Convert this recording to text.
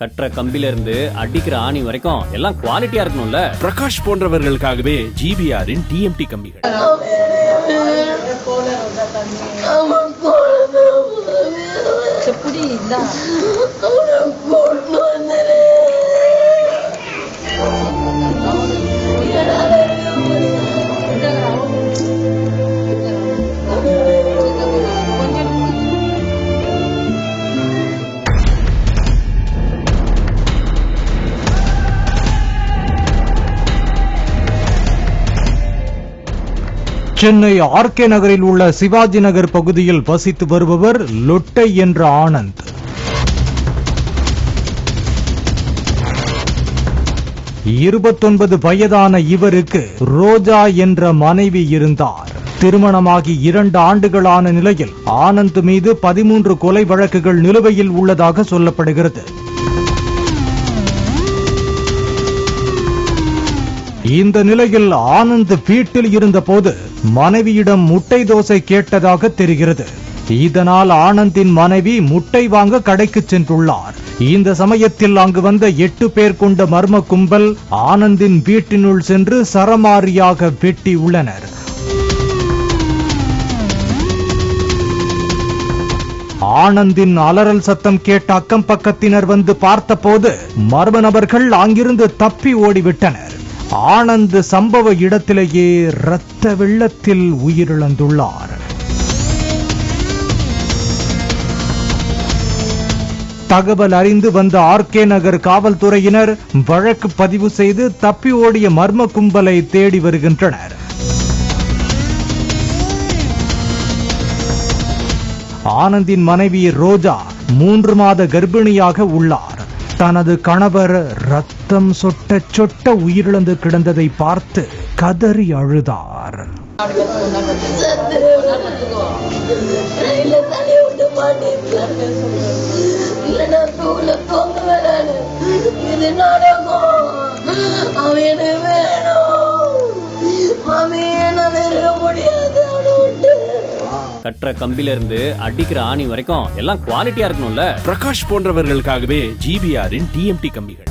கட்டுற கம்பில இருந்து அடிக்கிற ஆணி வரைக்கும் எல்லாம் குவாலிட்டியா இருக்கணும்ல. பிரகாஷ் போன்றவர்களுக்காகவே ஜிபிஆரின் டிஎம்டி கம்பிகள். சென்னை ஆர்கே நகரில் உள்ள சிவாஜி நகர் பகுதியில் வசித்து வருபவர் லொட்டை என்ற ஆனந்த். இருபத்தொன்பது வயதான இவருக்கு ரோஜா என்ற மனைவி இருந்தார். திருமணமாகி 2 ஆண்டுகளான நிலையில் ஆனந்த் மீது 13 கொலை வழக்குகள் நிலுவையில் உள்ளதாக சொல்லப்படுகிறது. இந்த நிலையில் ஆனந்த் வீட்டில் இருந்தபோது மனைவியிடம் முட்டை தோசை கேட்டதாக தெரிகிறது. இதனால் ஆனந்தின் மனைவி முட்டை வாங்க கடைக்கு சென்றுள்ளார். இந்த சமயத்தில் அங்கு வந்த 8 பேர் கொண்ட மர்ம கும்பல் ஆனந்தின் வீட்டினுள் சென்று சரமாரியாக வெட்டி உள்ளனர். ஆனந்தின் அலறல் சத்தம் கேட்ட அக்கம் பக்கத்தினர் வந்து பார்த்தபோது மர்ம நபர்கள் அங்கிருந்து தப்பி ஓடிவிட்டனர். ஆனந்த் சம்பவ இடத்திலேயே இரத்த வெள்ளத்தில் உயிரிழந்துள்ளார். தகவல் அறிந்து வந்த ஆர்கே நகர் காவல்துறையினர் வழக்கு பதிவு செய்து தப்பி ஓடிய மர்ம கும்பலை தேடி வருகின்றனர். ஆனந்தின் மனைவி ரோஜா 3 மாத கர்ப்பிணியாக உள்ளார். தனது கணவர் ரத்தம் சொட்ட சொட்ட உயிரிழந்து கிடந்ததை பார்த்து கதறி அழுதார். கட்டுற கம்பில இருந்து அடிக்கிற ஆணி வரைக்கும் எல்லாம் குவாலிட்டியா இருக்கணும்ல. பிரகாஷ் போன்றவர்களுக்காகவே ஜிபிஆரின் டிஎம்டி கம்பிகள்.